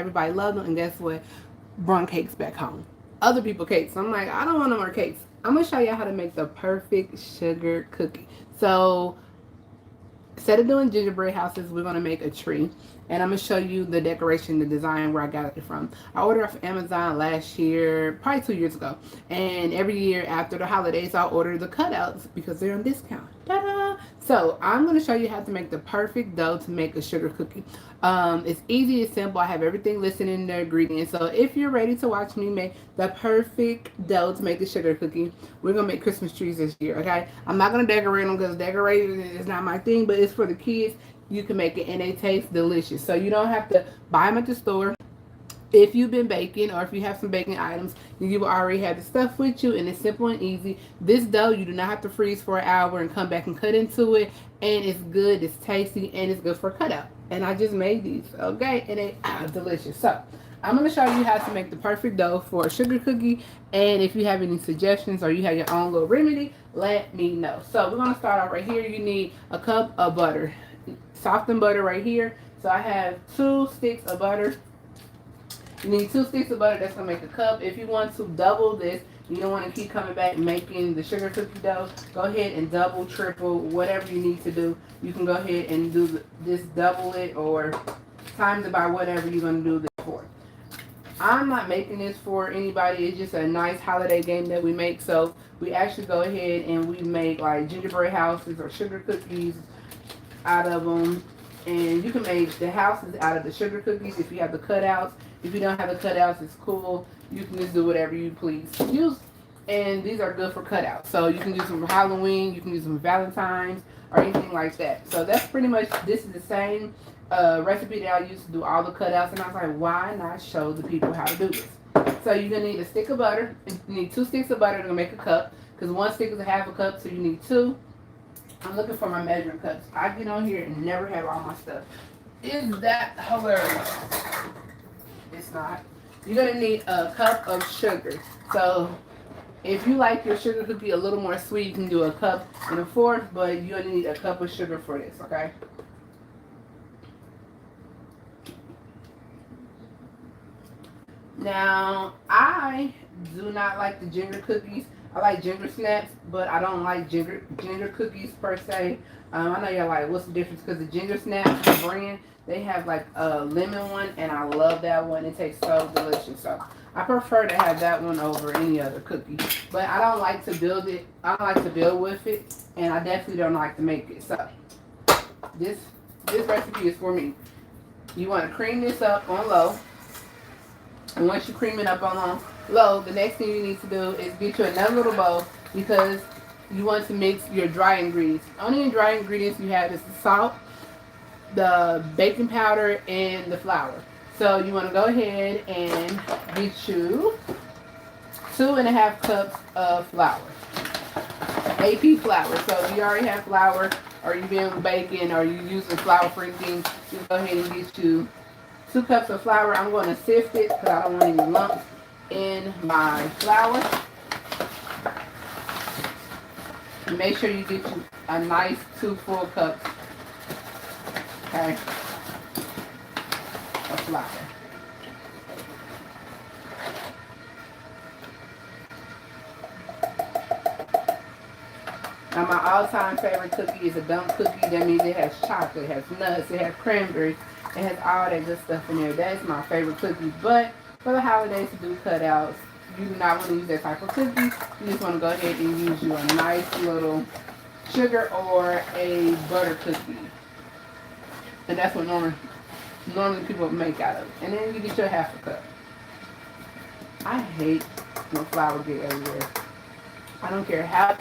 Everybody loved them, and guess what? Brung cakes back home. Other people cakes. I'm like, I don't want no more cakes. I'm gonna show you how to make the perfect sugar cookie. So instead of doing gingerbread houses, we're gonna make a tree. And I'm gonna show you the decoration, the design, where I got it from. I ordered off Amazon last year, probably 2 years ago. And every year after the holidays, I'll order the cutouts because they're on discount. Ta-da! So I'm gonna show you how to make the perfect dough to make a sugar cookie. It's easy, it's simple. I have everything listed in the ingredients. So if you're ready to watch me make the perfect dough to make a sugar cookie, we're gonna make Christmas trees this year. Okay? I'm not gonna decorate them because decorating is not my thing, but it's for the kids. You can make it and they taste delicious. So you don't have to buy them at the store. If you've been baking or if you have some baking items, you will already have the stuff with you, and it's simple and easy. This dough, you do not have to freeze for an hour and come back and cut into it, and it's good, it's tasty, and it's good for cutout. And I just made these, okay, and they are delicious. So I'm going to show you how to make the perfect dough for a sugar cookie, and if you have any suggestions or you have your own little remedy, let me know. So we're going to start off right here. You need a cup of butter, softened butter right here. So I have 2 sticks of butter. You need 2 sticks of butter. That's going to make a cup. If you want to double this, you don't want to keep coming back making the sugar cookie dough, go ahead and double, triple, whatever you need to do. You can go ahead and do this, double it, or times it by whatever you're going to do this for. I'm not making this for anybody. It's just a nice holiday game that we make. So we actually go ahead and we make like gingerbread houses or sugar cookies out of them. And you can make the houses out of the sugar cookies if you have the cutouts. If you don't have the cutouts, it's cool. You can just do whatever you please use. And these are good for cutouts. So you can use them for Halloween. You can use them for Valentine's or anything like that. So that's pretty much, this is the same recipe that I used to do all the cutouts. And I was like, why not show the people how to do this? So you're going to need a stick of butter. You need 2 sticks of butter to make a cup. Because 1 stick is a half a cup, so you need 2. I'm looking for my measuring cups. I get on here and never have all my stuff. Is that hilarious? It's not. You're going to need a cup of sugar. So if you like your sugar cookie a little more sweet, you can do a cup and a fourth, but you're going to need a cup of sugar for this, okay? Now, I do not like the ginger cookies. I like ginger snaps, but I don't like ginger cookies per se. I know y'all like, what's the difference? Because the ginger snaps, the brand, they have like a lemon one, and I love that one. It tastes so delicious. So I prefer to have that one over any other cookie. But I don't like to build it. I don't like to build with it, and I definitely don't like to make it. So this recipe is for me. You want to cream this up on low. And once you cream it up on low, the next thing you need to do is get you another little bowl, because you want to mix your dry ingredients. Only dry ingredients you have is the salt, the baking powder, and the flour. So you want to go ahead and get you 2.5 cups of flour. AP flour. So if you already have flour, or you've been baking, or you're using flour for anything, just go ahead and get you 2 cups of flour. I'm going to sift it because I don't want any lumps in my flour. And make sure you get you a nice 2 full cups, okay, of flour. Now my all-time favorite cookie is a dump cookie. That means it has chocolate, it has nuts, it has cranberries, it has all that good stuff in there. That's my favorite cookie. But for the holidays to do cutouts, you do not want to use that type of cookie. You just want to go ahead and use you a nice little sugar or a butter cookie. And that's what normally people make out of it. And then you get your half a cup. I hate when flour get everywhere. I don't care how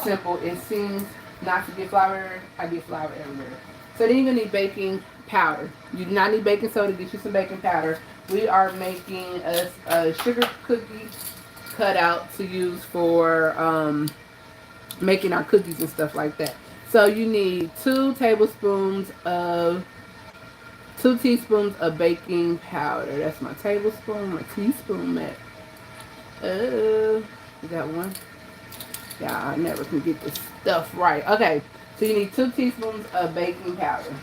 simple it seems not to get flour, I get flour everywhere. So then you're going to need baking powder. You do not need baking soda. Get you some baking powder. We are making a sugar cookie cutout to use for making our cookies and stuff like that. So you need 2 teaspoons of baking powder. That's my tablespoon, my teaspoon, Matt. You got one? Yeah, I never can get this stuff right. Okay, so you need 2 teaspoons of baking powder.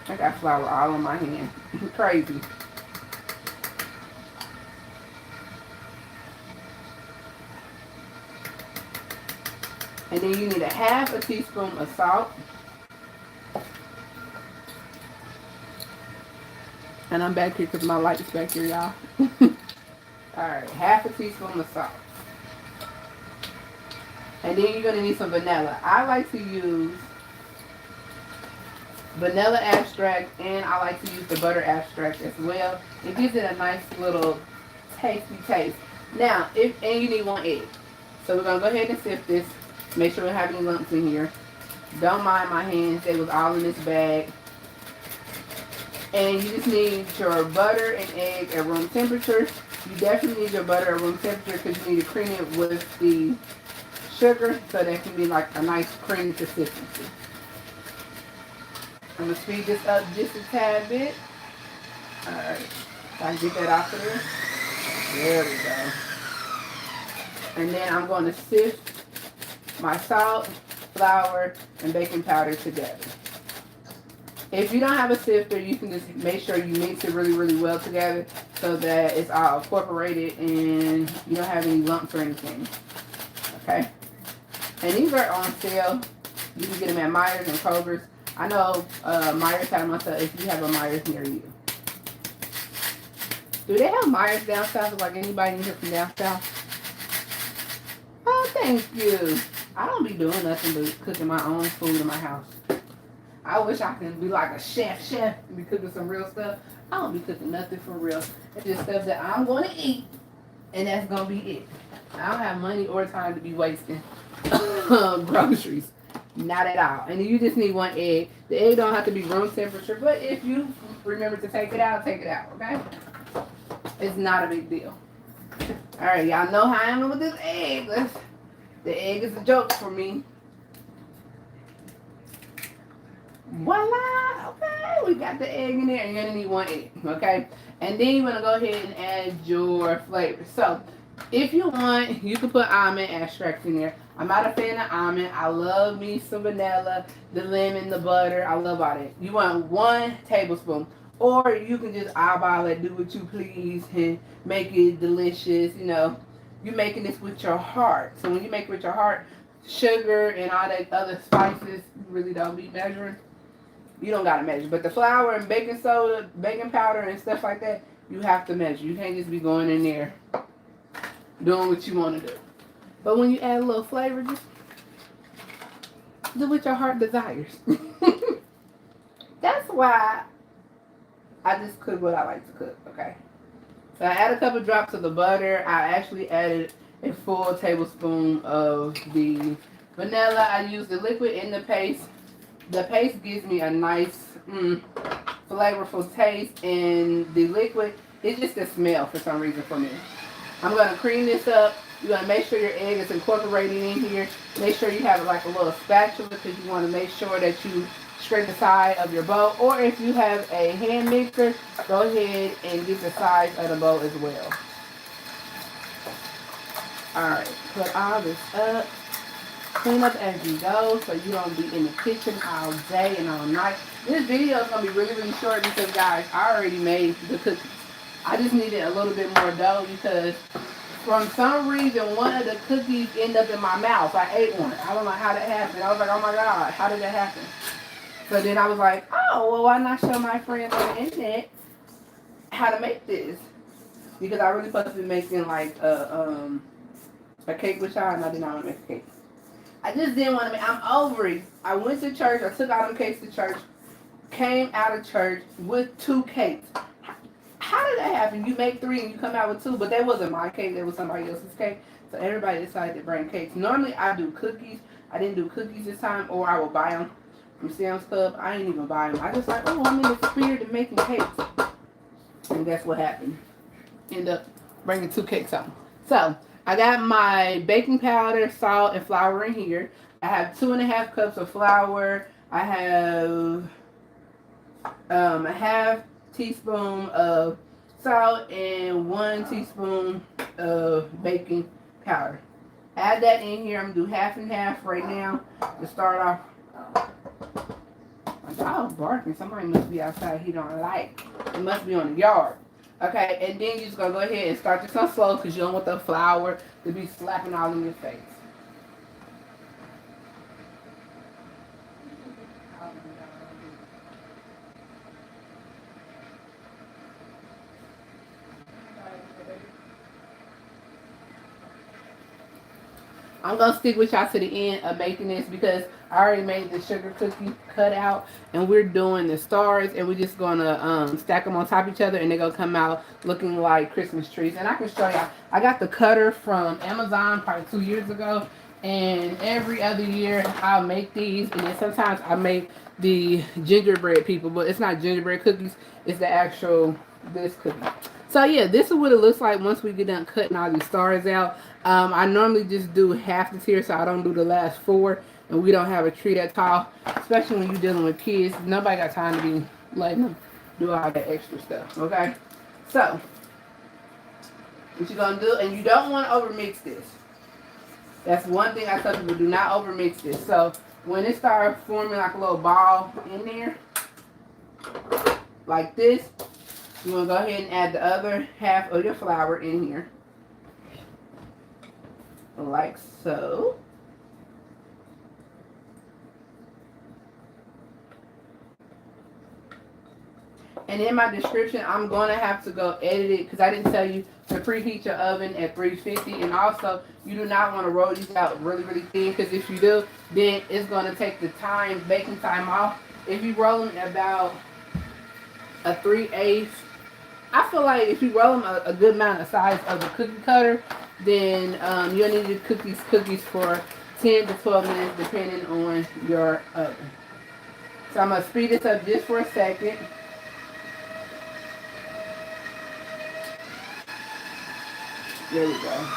I got flour all on my hand. Crazy. And then you need a half a teaspoon of salt. And I'm back here because my light is back here, y'all. Alright, half a teaspoon of salt. And then you're going to need some vanilla. I like to use vanilla extract, and I like to use the butter extract as well. It gives it a nice little tasty taste. Now, and you need 1 egg. So we're going to go ahead and sift this. Make sure we don't have any lumps in here. Don't mind my hands. They was all in this bag. And you just need your butter and egg at room temperature. You definitely need your butter at room temperature because you need to cream it with the sugar so that can be like a nice creamy consistency. I'm going to speed this up just a tad bit. Alright, so I can get that off of there. There we go. And then I'm going to sift my salt, flour, and baking powder together. If you don't have a sifter, you can just make sure you mix it really, really well together so that it's all incorporated and you don't have any lumps or anything. Okay? And these are on sale. You can get them at Myers and Kroger's. I know Myers had them on sale if you have a Myers near you. Do they have Myers down south? Like anybody in here from down south? Oh, thank you. I don't be doing nothing but cooking my own food in my house. I wish I could be like a chef and be cooking some real stuff. I don't be cooking nothing for real. It's just stuff that I'm going to eat, and that's going to be it. I don't have money or time to be wasting groceries. Not at all. And you just need 1 egg. The egg don't have to be room temperature, but if you remember to take it out, okay? It's not a big deal. All right, y'all know how I am with this egg. The egg is a joke for me. Voila! Okay, we got the egg in there, and you're gonna need 1 egg, okay? And then you're gonna go ahead and add your flavor. So, if you want, you can put almond extract in there. I'm not a fan of almond. I love me some vanilla, the lemon, the butter. I love all that. You want 1 tablespoon. Or you can just eyeball it, do what you please, and make it delicious. You know, you're making this with your heart. So when you make it with your heart, sugar and all that other spices, you really don't be measuring. You don't got to measure. But the flour and baking soda, baking powder and stuff like that, you have to measure. You can't just be going in there doing what you want to do. But when you add a little flavor, just do what your heart desires. That's why I just cook what I like to cook, okay? So I add a couple drops of the butter. I actually added a full tablespoon of the vanilla. I use the liquid in the paste. The paste gives me a nice, flavorful taste, and the liquid, it's just a smell for some reason for me. I'm going to cream this up. You're going to make sure your egg is incorporated in here. Make sure you have like a little spatula because you want to make sure that you scrape the side of your bowl. Or if you have a hand mixer, go ahead and get the sides of the bowl as well. Alright, put all this up. Clean up as you go so you don't be in the kitchen all day and all night. This video is going to be really, really short because, guys, I already made the cookies. I just needed a little bit more dough because from some reason, one of the cookies ended up in my mouth. I ate one. I don't know how that happened. I was like, oh my God, how did that happen? So then I was like, oh, well, why not show my friends on the internet how to make this? Because I really supposed to be making like a cake with y'all, and I did not want to make a cake. I just didn't want to make, I'm over it. I went to church, I took all them cakes to church, came out of church with 2 cakes. How did that happen? You make 3 and you come out with 2, but that wasn't my cake, that was somebody else's cake. So everybody decided to bring cakes. Normally I do cookies. I didn't do cookies this time, or I would buy them from Sam's Club. I didn't even buy them. I just like, oh, I'm in the spirit of making cakes. And that's what happened. End up bringing 2 cakes home. So I got my baking powder, salt, and flour in here. I have 2.5 cups of flour. I have a half teaspoon of salt and 1 teaspoon of baking powder. Add that in here. I'm going to do half and half right now to start off. My dog barking. Somebody must be outside he don't like. It must be on the yard. Okay, and then you're just going to go ahead and start this on slow because you don't want the flour to be slapping all in your face. I'm going to stick with y'all to the end of making this because I already made the sugar cookie cutout and we're doing the stars and we're just going to stack them on top of each other and they're going to come out looking like Christmas trees. And I can show y'all. I got the cutter from Amazon probably 2 years ago and every other year I'll make these and then sometimes I make the gingerbread people, but it's not gingerbread cookies. It's the actual this cookie. So yeah, this is what it looks like once we get done cutting all these stars out. I normally just do half the tier so I don't do the last 4 and we don't have a tree that tall, especially when you're dealing with kids. Nobody got time to be letting them do all that extra stuff, okay? So, what you're going to do, and you don't want to overmix this. That's one thing I tell people, do not overmix this. So, when it starts forming like a little ball in there, like this, you want to go ahead and add the other half of your flour in here. Like so. And in my description, I'm going to have to go edit it because I didn't tell you to preheat your oven at 350. And also, you do not want to roll these out really, really thin because if you do, then it's going to take the time, baking time off. If you roll them about a 3/8, I feel like if you roll them a good amount of size of the cookie cutter, then you'll need to cook these cookies for 10 to 12 minutes depending on your oven. So I'm going to speed this up just for a second. There we go.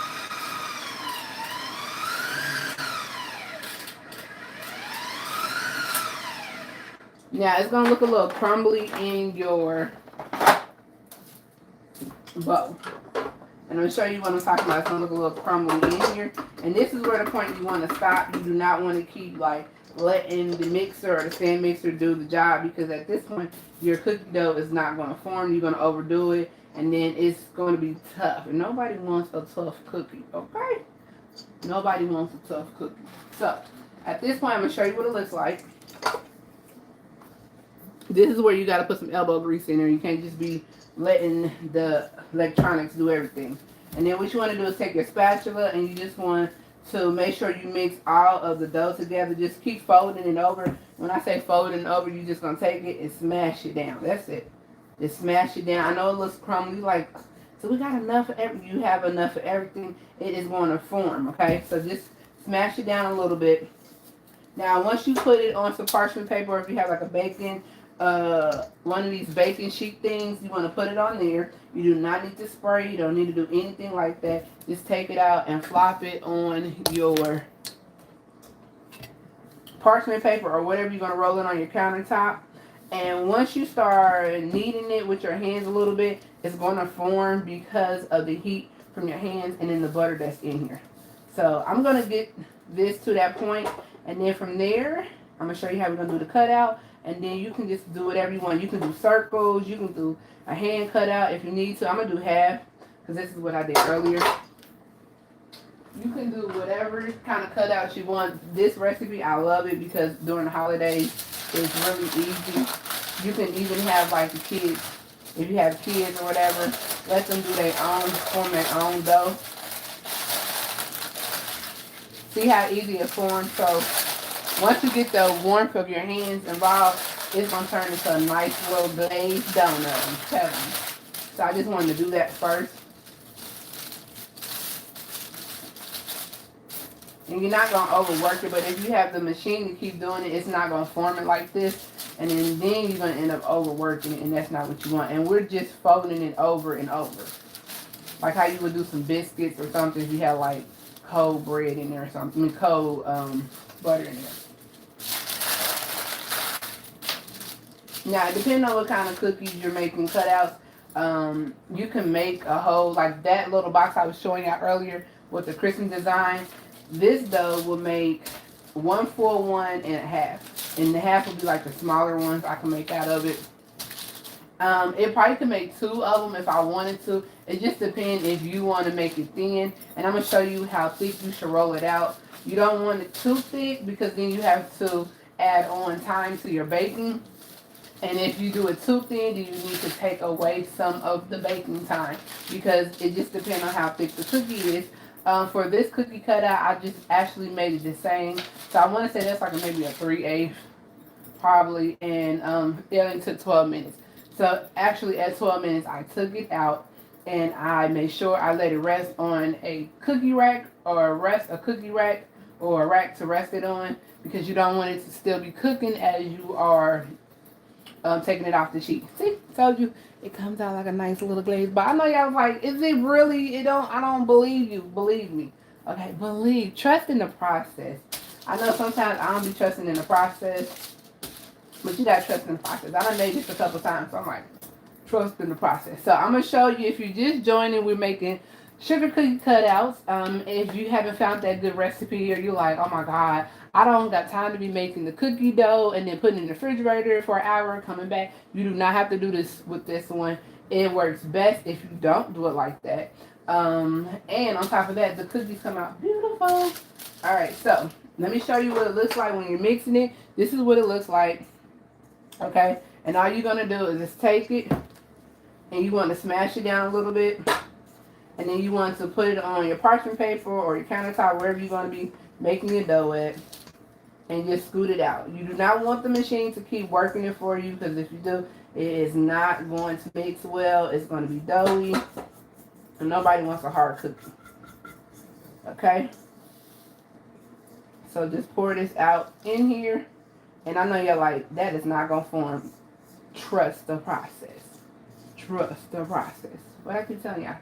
Now it's going to look a little crumbly in your bowl. And I'm going to show you what I'm talking about. It's going to look a little crumbly in here. And this is where the point you want to stop. You do not want to keep like letting the mixer or the stand mixer do the job because at this point your cookie dough is not going to form. You're going to overdo it and then it's going to be tough. And nobody wants a tough cookie, okay? Nobody wants a tough cookie. So at this point I'm going to show you what it looks like. This is where you got to put some elbow grease in there. You can't just be letting the electronics do everything. And then what you want to do is take your spatula and you just want to make sure you mix all of the dough together. Just keep folding it over. When I say folding it over, you're just going to take it and smash it down. That's it. Just smash it down. I know it looks crumbly, like, so we got enough of everything. You have enough of everything. It is going to form, okay? So just smash it down a little bit. Now, once you put it on some parchment paper, or if you have like a baking one of these baking sheet things, you want to put it on there. You do not need to spray. You don't need to do anything like that. Just take it out and flop it on your parchment paper or whatever you're going to roll it on your countertop. And once you start kneading it with your hands a little bit, it's going to form because of the heat from your hands and then the butter that's in here. So I'm going to get this to that point, and then from there I'm going to show you how we're going to do the cutout. And then you can just do whatever you want. You can do circles. You can do a hand cutout if you need to. I'm going to do half because this is what I did earlier. You can do whatever kind of cutouts you want. This recipe, I love it because during the holidays, it's really easy. You can even have like the kids, if you have kids or whatever, let them do their own, form their own dough. See how easy it forms? So once you get the warmth of your hands involved, it's going to turn into a nice little glazed donut. I'm telling you. So I just wanted to do that first. And you're not going to overwork it, but if you have the machine to keep doing it, it's not going to form it like this. And then you're going to end up overworking it, and that's not what you want. And we're just folding it over and over. Like how you would do some biscuits or something if you have like cold bread in there or something. I mean cold butter in there. Now, depending on what kind of cookies you're making cutouts, you can make a whole, like that little box I was showing you earlier with the Christmas design. This dough will make 1 full one and a half. And the half will be like the smaller ones I can make out of it. It probably could make 2 of them if I wanted to. It just depends if you want to make it thin. And I'm going to show you how thick you should roll it out. You don't want it too thick because then you have to add on time to your baking. And if you do it too thin, then you need to take away some of the baking time because it just depends on how thick the cookie is. For this cookie cutout, I just actually made it the same. So I want to say that's like maybe a 3/8 probably, and it only took 12 minutes. So actually at 12 minutes, I took it out and I made sure I let it rest on a cookie rack or a cookie rack or a rack to rest it on because you don't want it to still be cooking as you are taking it off the sheet. See, told you it comes out like a nice little glaze. But I know y'all was like, is it really? I don't believe you. Believe me. Okay, trust in the process. I know sometimes I don't be trusting in the process. But you gotta trust in the process. I done made this a couple times, so I'm like, trust in the process. So I'm gonna show you, if you're just joining, we're making sugar cookie cutouts. If you haven't found that good recipe or you're like, oh my God, I don't got time to be making the cookie dough and then putting it in the refrigerator for an hour and coming back. You do not have to do this with this one. It works best if you don't do it like that. And on top of that, the cookies come out beautiful. Alright, so let me show you what it looks like when you're mixing it. This is what it looks like. Okay, and all you're going to do is just take it and you want to smash it down a little bit, and then you want to put it on your parchment paper or your countertop, wherever you're going to be making your dough at, and just scoot it out. You do not want the machine to keep working it for you, because if you do, it is not going to mix well. It's going to be doughy, and nobody wants a hard cookie. Okay, so just pour this out in here. And I know you're like, that is not going to form. Trust the process. Trust the process. What I keep telling y'all.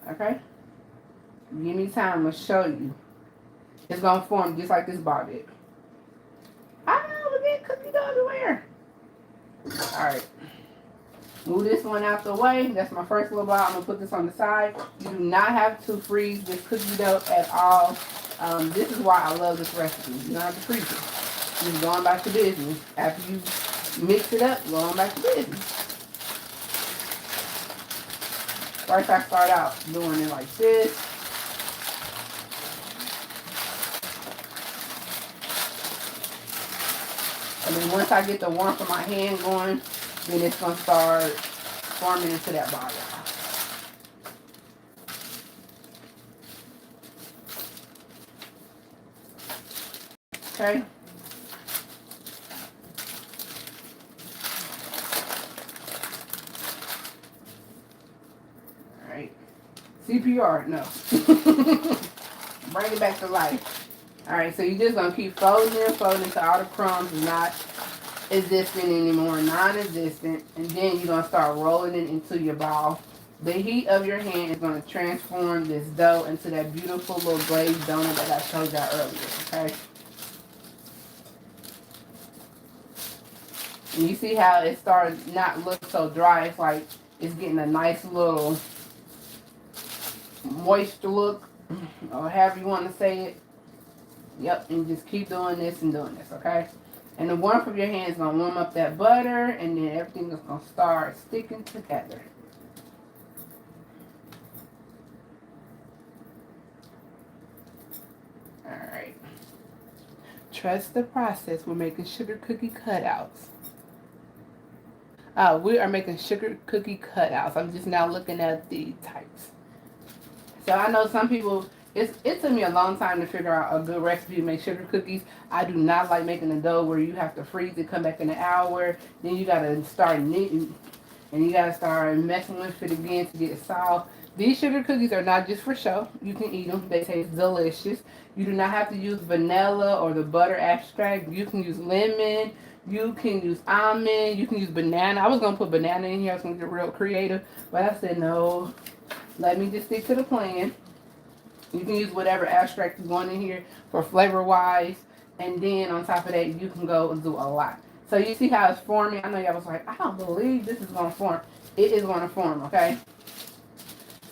Okay? Give me time to show you. It's going to form just like this bar did. Ah, we get cookie dough everywhere. Alright. Move this one out the way. That's my first little ball. I'm going to put this on the side. You do not have to freeze this cookie dough at all. This is why I love this recipe. You don't have to freeze it. Just going back to business. After you mix it up, going back to business. First I start out doing it like this. And then once I get the warmth of my hand going, then it's going to start forming into that ball. Okay. CPR, no. Bring it back to life. Alright, so you're just going to keep folding until all the crumbs is not existent anymore, non-existent. And then you're going to start rolling it into your ball. The heat of your hand is going to transform this dough into that beautiful little glazed donut that I showed y'all earlier, okay? And you see how it started not look so dry. It's like it's getting a nice little moisture look, or however you want to say it. Yep, and just keep doing this and doing this, okay? And the warmth of your hand is going to warm up that butter, and then everything is going to start sticking together. Alright. Trust the process. We're making sugar cookie cutouts. We are making sugar cookie cutouts. I'm just now looking at the types. So I know some people, it took me a long time to figure out a good recipe to make sugar cookies. I do not like making a dough where you have to freeze it, come back in an hour, then you got to start knitting, and you got to start messing with it again to get it soft. These sugar cookies are not just for show. You can eat them. They taste delicious. You do not have to use vanilla or the butter extract. You can use lemon. You can use almond. You can use banana. I was going to put banana in here. I was going to get real creative, but I said no. Let me just stick to the plan. You can use whatever extract you want in here for flavor-wise. And then on top of that, you can go and do a lot. So you see how it's forming? I know y'all was like, I don't believe this is going to form. It is going to form, okay?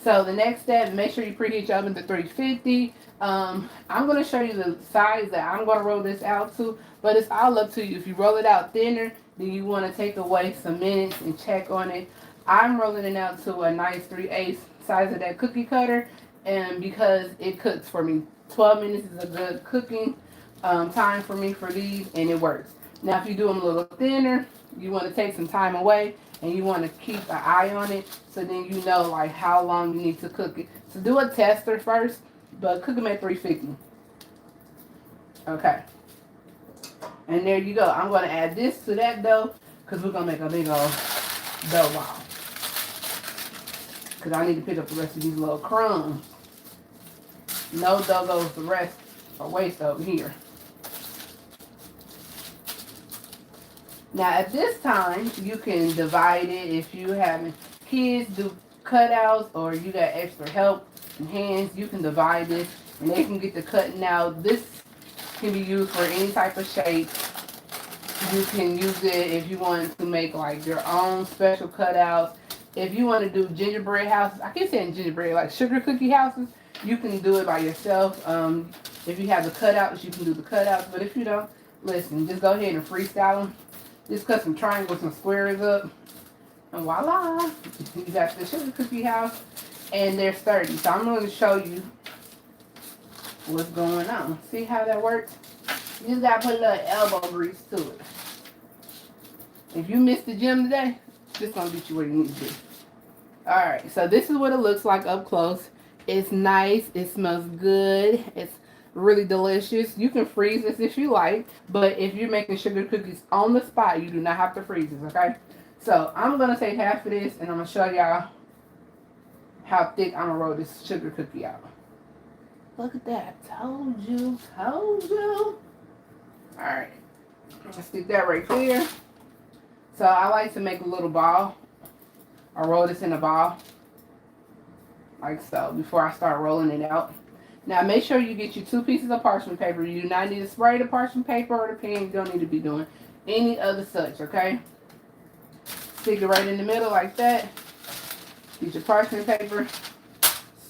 So the next step, make sure you preheat your oven to 350. I'm going to show you the size that I'm going to roll this out to, but it's all up to you. If you roll it out thinner, then you want to take away some minutes and check on it. I'm rolling it out to a nice 3/8 size of that cookie cutter, and because it cooks for me. 12 minutes is a good cooking time for me for these, and it works. Now, if you do them a little thinner, you want to take some time away, and you want to keep an eye on it, so then you know like how long you need to cook it. So do a tester first, but cook them at 350. Okay. And there you go. I'm going to add this to that dough because we're going to make a big old dough ball. Because I need to pick up the rest of these little crumbs. No dough goes the rest or waste over here. Now at this time, you can divide it if you having kids do cutouts or you got extra help in hands. You can divide this and they can get the cutting out. This can be used for any type of shape. You can use it if you want to make like your own special cutouts. If you want to do gingerbread houses, I keep saying gingerbread, like sugar cookie houses, you can do it by yourself. If you have the cutouts, you can do the cutouts. But if you don't, listen, just go ahead and freestyle them. Just cut some triangles and squares up. And voila, you got the sugar cookie house. And they're sturdy. So I'm going to show you what's going on. See how that works? You just got to put a little elbow grease to it. If you missed the gym today, this going to get you where you need to be. Alright, so this is what it looks like up close. It's nice. It smells good. It's really delicious. You can freeze this if you like, but if you're making sugar cookies on the spot, you do not have to freeze this, okay? So I'm going to take half of this and I'm going to show y'all how thick I'm going to roll this sugar cookie out. Look at that. Told you. Alright. Let's stick that right there. So I like to make a little ball. I roll this in a ball. Like so. Before I start rolling it out. Now make sure you get your 2 pieces of parchment paper. You do not need to spray the parchment paper or the pen. You don't need to be doing any other such, okay? Stick it right in the middle like that. Get your parchment paper.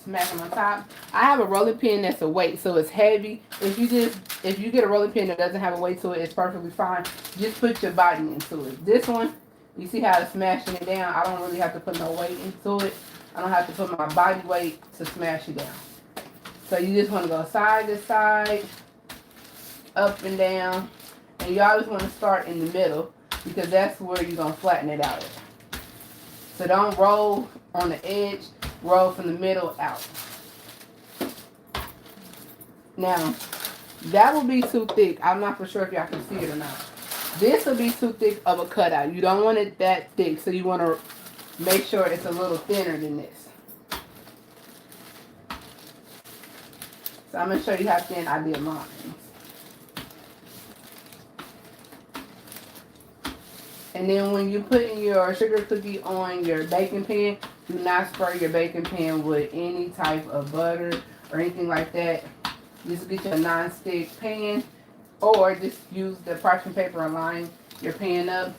Smack them on top. I have a rolling pin that's a weight, so it's heavy. If you get a rolling pin that doesn't have a weight to it, it's perfectly fine. Just put your body into it. This one, you see how it's smashing it down? I don't really have to put no weight into it. I don't have to put my body weight to smash it down. So you just want to go side to side, up and down. And you always want to start in the middle because that's where you're going to flatten it out. So don't roll on the edge. Roll from the middle out. Now, that will be too thick. I'm not for sure if y'all can see it or not. This will be too thick of a cutout. You don't want it that thick, so you want to make sure it's a little thinner than this. So I'm going to show you how thin I did mine. And then when you put in your sugar cookie on your baking pan, do not spray your baking pan with any type of butter or anything like that. Just get your non-stick pan or just use the parchment paper and line your pan up.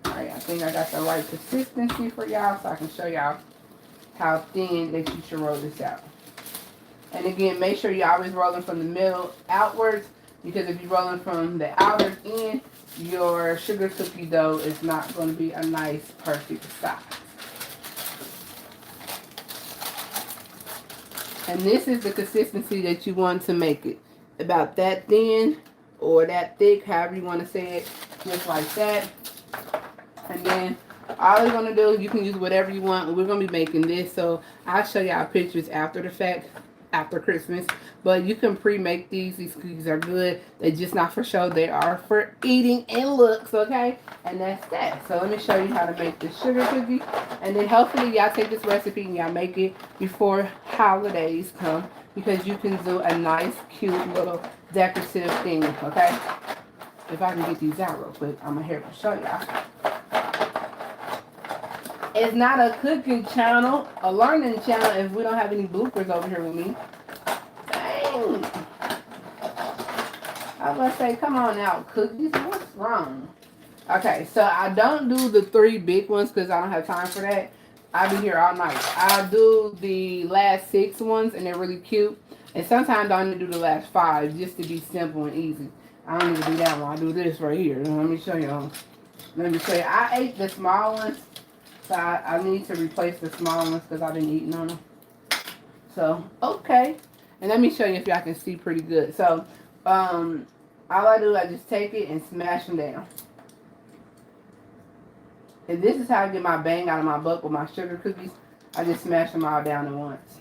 Alright, I think I got the right consistency for y'all so I can show y'all how thin that you should roll this out. And again, make sure you're always rolling from the middle outwards because if you're rolling from the outer end, your sugar cookie dough is not going to be a nice, perfect size. And this is the consistency that you want to make it. About that thin or that thick, however you want to say it, just like that. And then all you're going to do, you can use whatever you want. We're going to be making this, so I'll show y'all pictures after the fact. After Christmas, but you can pre-make these. These cookies are good. They're just not for show. They are for eating and looks, okay? And that's that. So let me show you how to make this sugar cookie, and then hopefully y'all take this recipe and y'all make it before holidays come because you can do a nice, cute little decorative thing, okay? If I can get these out real quick, I'm here to show y'all. It's not a cooking channel, a learning channel if we don't have any bloopers over here with me. Dang. I was going to say, come on now, cookies, what's wrong? Okay, so I don't do the 3 big ones because I don't have time for that. I'll be here all night. I do the last 6 ones, and they're really cute. And sometimes I only do the last 5 just to be simple and easy. I don't even do that one. I do this right here. Let me show y'all. Let me show you. I ate the small ones, so I need to replace the small ones because I've been eating on them. So, okay. And let me show you if y'all can see pretty good. So, all I do, I just take it and smash them down. And this is how I get my bang out of my butt with my sugar cookies. I just smash them all down at once.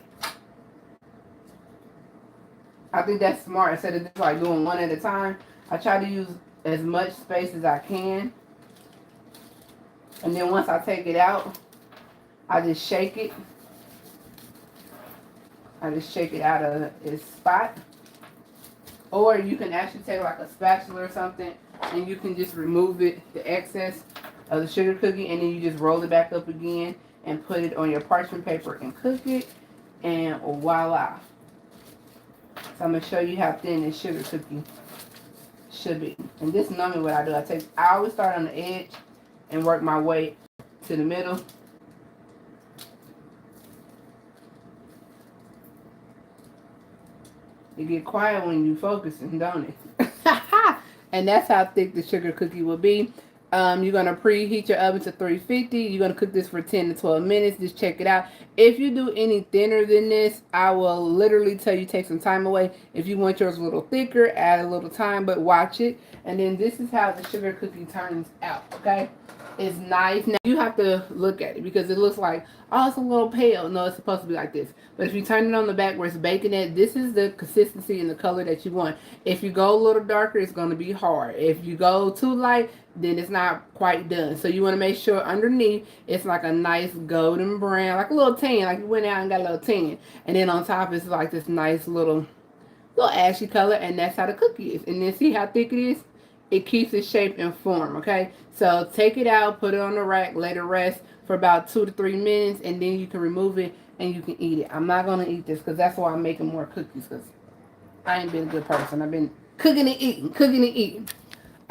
I think that's smart. Instead of just like doing one at a time, I try to use as much space as I can. And then once I take it out, I just shake it. I just shake it out of its spot. Or you can actually take like a spatula or something and you can just remove it, the excess of the sugar cookie, and then you just roll it back up again and put it on your parchment paper and cook it, and voila. So I'm going to show you how thin this sugar cookie should be. And this is normally what I do. I always start on the edge and work my way to the middle. You get quiet when you focusing, don't it? And that's how thick the sugar cookie will be. You're going to preheat your oven to 350. You're going to cook this for 10 to 12 minutes. Just check it out. If you do any thinner than this, I will literally tell you take some time away. If you want yours a little thicker, add a little time, but watch it. And then this is how the sugar cookie turns out, okay? It's nice. Now, you have to look at it because it looks like, oh, it's a little pale. No, it's supposed to be like this. But if you turn it on the back where it's baking at, this is the consistency and the color that you want. If you go a little darker, it's going to be hard. If you go too light, then it's not quite done. So you want to make sure underneath it's like a nice golden brown, like a little tan, like you went out and got a little tan. And then on top it's like this nice little ashy color, and that's how the cookie is. And then see how thick it is? It keeps its shape and form, okay? So take it out, put it on the rack, let it rest for about 2 to 3 minutes, and then you can remove it and you can eat it. I'm not going to eat this because that's why I'm making more cookies, because I ain't been a good person. I've been cooking and eating, cooking and eating.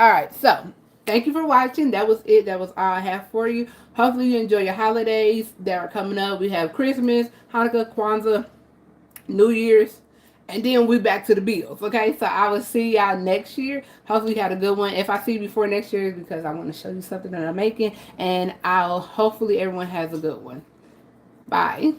All right, so thank you for watching. That was it. That was all I have for you. Hopefully you enjoy your holidays that are coming up. We have Christmas, Hanukkah, Kwanzaa, New Year's, and then we back to the bills, okay? So I will see y'all next year. Hopefully you had a good one. If I see you before next year, it's because I want to show you something that I'm making. And hopefully everyone has a good one. Bye.